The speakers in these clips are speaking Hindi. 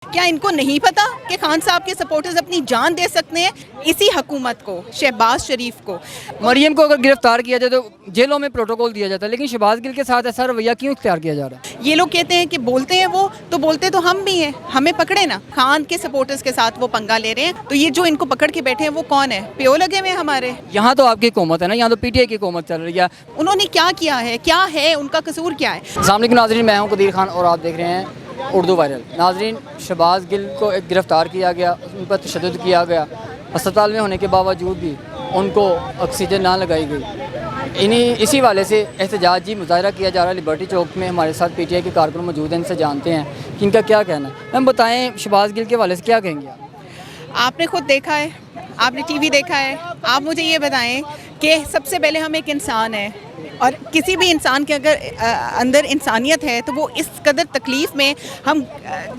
क्या इनको नहीं पता कि खान साहब के सपोर्टर्स अपनी जान दे सकते हैं इसी हुकूमत को, शहबाज शरीफ को? मरियम को अगर गिरफ्तार किया जाए तो जेलों में प्रोटोकॉल दिया जाता है, लेकिन शहबाज गिल के साथ ऐसा रवैया क्यों इख्तियार किया जा रहा है? ये लोग कहते हैं कि बोलते हैं वो, तो बोलते तो हम भी हैं, हमें पकड़े ना। खान के सपोर्टर्स के साथ वो पंगा ले रहे हैं, तो ये जो इनको पकड़ के बैठे हैं वो कौन है? प्यो लगे हुए हैं हमारे। यहाँ तो आपकी हुकूमत है ना, यहाँ तो पीटीआई की हुकूमत चल रही है। उन्होंने क्या किया है, क्या है उनका कसूर, क्या है? अस्सलाम वालेकुम नाज़रीन, मैं हूँ कदीर खान और आप देख रहे हैं उर्दू वायरल। नाज़रीन, शहबाज गिल को एक गिरफ़्तार किया गया, उन पर तशद्दुद किया गया, अस्पताल में होने के बावजूद भी उनको ऑक्सीजन ना लगाई गई। इसी वाले से एहतजाजी मुजाहरा किया जा रहा है लिबर्टी चौक में। हमारे साथ पीटीआई के कारकुन मौजूद हैं, इनसे जानते हैं कि इनका क्या कहना है। हम बताएं, शहबाज गिल के वाले से क्या कहेंगे आप? आपने खुद देखा है, आपने टीवी देखा है, आप मुझे ये बताएं कि सबसे पहले हम एक इंसान है, और किसी भी इंसान के अगर अंदर इंसानियत है तो वो इस कदर तकलीफ़ में, हम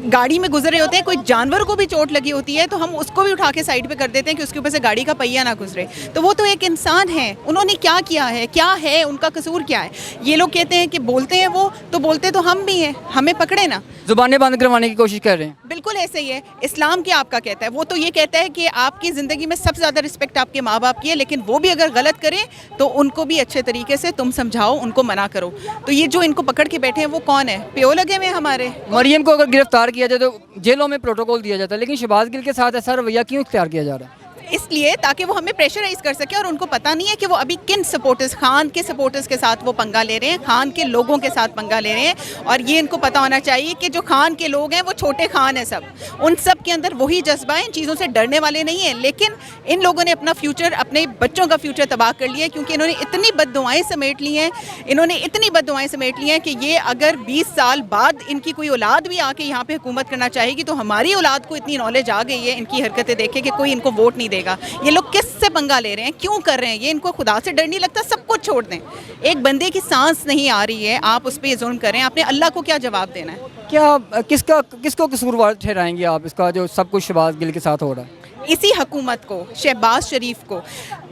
गाड़ी में गुजर रहे होते हैं, कोई जानवर को भी चोट लगी होती है तो हम उसको भी उठा के साइड पे कर देते हैं कि उसके ऊपर से गाड़ी का पहिया ना गुजरे। तो वो तो एक इंसान है, उन्होंने क्या किया है, क्या है उनका कसूर, क्या है? ये लोग कहते हैं कि बोलते हैं वो, तो बोलते तो हम भी हैं, हमें पकड़े ना। ज़ुबानें बंद करवाने की कोशिश कर रहे हैं। बिल्कुल ऐसे ही है। इस्लाम क्या आपका कहता है? वो तो ये कहता है कि आपकी ज़िंदगी में सबसे ज़्यादा रिस्पेक्ट आपके माँ बाप की है, लेकिन वो भी अगर गलत करें तो उनको भी अच्छे तरीके से तुम समझाओ, उनको मना करो। तो ये जो इनको पकड़ के बैठे हैं वो कौन है? प्यो लगे हुए हैं हमारे। मरियम को अगर गिरफ्तार किया जाए तो जेलों में प्रोटोकॉल दिया जाता है, लेकिन शहबाज गिल के साथ ऐसा रवैया क्यों इख्तियार किया जा रहा है? इसलिए ताकि वो हमें प्रेशराइज कर सके, और उनको पता नहीं है कि वो अभी किन सपोर्टर्स, खान के सपोर्टर्स के साथ वो पंगा ले रहे हैं, खान के लोगों के साथ पंगा ले रहे हैं। और ये इनको पता होना चाहिए कि जो खान के लोग हैं वो छोटे खान हैं, सब उन सब के अंदर वही जज्बा है, इन चीज़ों से डरने वाले नहीं हैं। लेकिन इन लोगों ने अपना फ्यूचर, अपने बच्चों का फ्यूचर तबाह कर लिया है, क्योंकि इन्होंने इतनी बद्दुआएं समेट ली हैं, समेट ली हैं कि ये अगर 20 साल बाद इनकी कोई औलाद भी आके यहाँ पे हुकूमत करना चाहेगी तो हमारी औलाद को इतनी नॉलेज आ गई है इनकी हरकतें देखे कि कोई इनको वोट नहीं देगा। ये लोग किससे पंगा ले रहे हैं, क्यों कर रहे हैं ये? इनको खुदा से डर नहीं लगता? सब कुछ छोड़ दें। एक बंदे की सांस नहीं आ रही है, आप उस पर जुल्म करें, आपने अल्लाह को क्या जवाब देना है? क्या किसको कसूरवार ठहराएंगे आप इसका, जो सब कुछ शहबाज गिल के साथ हो रहा है? इसी हुकूमत को, शहबाज शरीफ को।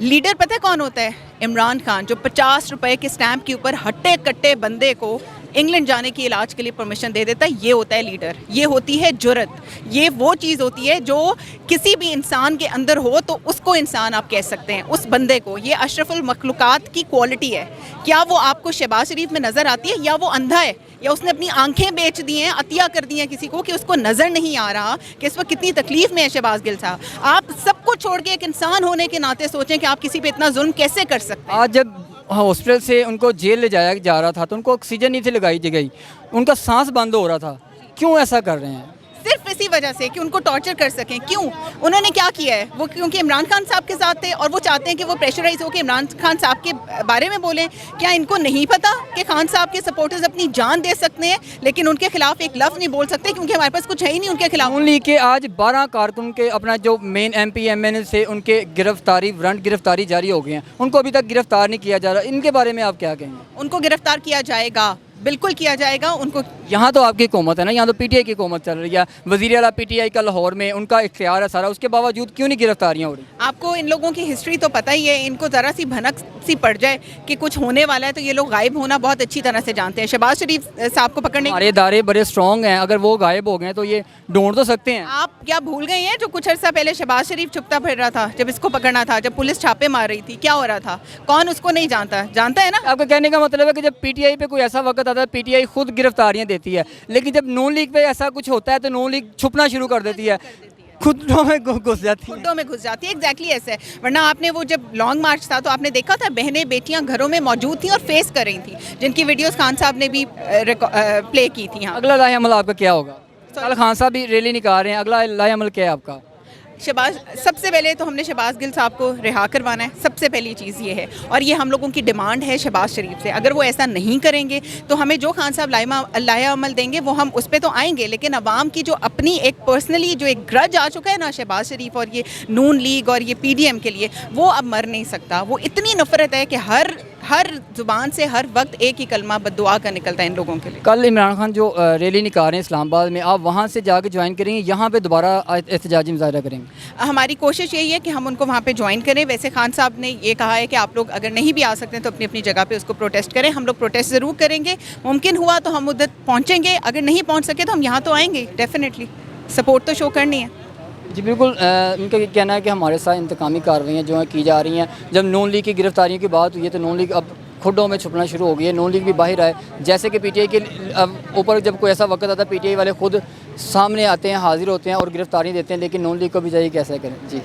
लीडर पता है कौन होता है? इमरान खान, जो 50 रुपए के स्टैंप के ऊपर हट्टे कट्टे बंदे को इंग्लैंड जाने के इलाज के लिए परमिशन दे देता है। ये होता है लीडर, ये होती है जुर्रत। ये वो चीज़ होती है जो किसी भी इंसान के अंदर हो तो उसको इंसान आप कह सकते हैं, उस बंदे को। ये अशरफुल मखलूकात की क्वालिटी है। क्या वो आपको शहबाज शरीफ में नज़र आती है, या वो अंधा है, या उसने अपनी आंखें बेच दी हैं, अतिया कर दी हैं किसी को, कि उसको नज़र नहीं आ रहा कि इस वक्त कितनी तकलीफ़ में है शहबाज गिल साहब? आप सब कुछ छोड़ के एक इंसान होने के नाते सोचें कि आप किसी पे इतना जुल्म कैसे कर सकते हैं। आज जब हॉस्पिटल से उनको जेल ले जाया जा रहा था तो उनको ऑक्सीजन नहीं थी लगाई गई, उनका सांस बंद हो रहा था। क्यों ऐसा कर रहे हैं? सिर्फ इसी वजह से कि उनको टॉर्चर कर सकें। क्यों? उन्होंने क्या किया है? वो क्योंकि इमरान खान साहब के साथ थे और वो चाहते हैं कि वो प्रेशराइज होकर इमरान खान साहब के बारे में बोलें। क्या इनको नहीं पता कि खान साहब के सपोर्टर्स अपनी जान दे सकते हैं, लेकिन उनके खिलाफ एक लफ्ज़ नहीं बोल सकते, क्योंकि हमारे पास कुछ है ही नहीं उनके खिलाफ। नून लीग के आज 12 कारकुन के, अपना जो मेन MP MNA से उनके वारंट गिरफ्तारी जारी हो गए हैं, उनको अभी तक गिरफ्तार नहीं किया जा रहा। इनके बारे में आप क्या कहेंगे? उनको गिरफ्तार किया जाएगा, बिल्कुल किया जाएगा उनको। यहाँ तो आपकी हुकूमत है ना, यहाँ तो पीटीआई की हुकूमत चल रही है। वज़ीर आला पीटीआई का लाहौर में, उनका इख्तियार है सारा, उसके बावजूद क्यों नहीं गिरफ्तारियाँ हो रही? आपको इन लोगों की हिस्ट्री तो पता ही है। इनको ज़रा सी भनक सी पड़ जाए कि कुछ होने वाला है तो ये लोग गायब होना बहुत अच्छी तरह से जानते हैं। शहबाज शरीफ साहब को पकड़ने, हमारे इदारे बड़े स्ट्रॉन्ग हैं, अगर वो गायब हो गए तो ये ढूंढ तो सकते हैं। आप क्या भूल गए हैं जो कुछ अर्सा पहले शहबाज शरीफ छुपता फिर रहा था, जब इसको पकड़ना था, जब पुलिस छापे मार रही थी, क्या हो रहा था? कौन उसको नहीं जानता? जानता है ना। आपका कहने का मतलब है कि जब पीटीआई पे कोई ऐसा वक्त आता है, पीटीआई खुद गिरफ्तारियां देती है, लेकिन जब नून लीग पे ऐसा कुछ होता है तो नून लीग छुपना शुरू कर देती है, खुदों में घुस जाती है। खुदों में घुस जाती है। एग्जैक्टली ऐसे है। वरना आपने वो जब लॉन्ग मार्च था तो आपने देखा था बहनें बेटियां घरों में मौजूद थी और फेस कर रही थी, जिनकी वीडियोस खान साहब ने भी प्ले की थी। हाँ, अगला लाहे अमल आपका क्या होगा? कल खान साहब भी रैली निकाल रहे हैं, अगला लाहे अमल क्या है आपका? शहबाज, सबसे पहले तो हमने शहबाज गिल साहब को रिहा करवाना है, सबसे पहली चीज़ ये है, और ये हम लोगों की डिमांड है शहबाज शरीफ से। अगर वो ऐसा नहीं करेंगे तो हमें जो खान साहब लाया अमल देंगे वो हम उस पर तो आएंगे, लेकिन अवाम की जो अपनी एक पर्सनली जो एक ग्रज आ चुका है ना शहबाज शरीफ और ये नून लीग और ये PDM के लिए, वो अब मर नहीं सकता। वो इतनी नफरत है कि हर ज़ुबान से हर वक्त एक ही कलमा बद्दुआ का निकलता है इन लोगों के लिए। कल इमरान खान जो रैली निकाल रहे हैं इस्लामाबाद में, आप वहाँ से जाके ज्वाइन करेंगे, यहाँ पे दोबारा एहतजाजी मुजाहरा करेंगे? हमारी कोशिश यही है कि हम उनको वहाँ पे ज्वाइन करें। वैसे खान साहब ने ये कहा है कि आप लोग अगर नहीं भी आ सकते तो अपनी अपनी जगह पे उसको प्रोटेस्ट करें। हम लोग प्रोटेस्ट ज़रूर करेंगे, मुमकिन हुआ तो हम उधर पहुँचेंगे, अगर नहीं पहुँच सके तो हम यहाँ तो आएंगे डेफिनेटली। सपोर्ट तो शो करनी है। जी बिल्कुल, इनका ये कहना है कि हमारे साथ इंतकामी कार्रवाइयाँ जो हैं की जा रही हैं। जब नून लीग की गिरफ्तारियों की बात हुई है तो नून लीग अब खुडों में छुपना शुरू हो गई है, नून लीग भी बाहर आए। जैसे कि पीटीआई के अब ऊपर जब कोई ऐसा वक्त आता है पीटीआई वाले खुद सामने आते हैं, हाजिर होते हैं और गिरफ्तारी देते हैं, लेकिन नून लीग को भी जाइए कैसे करें। जी।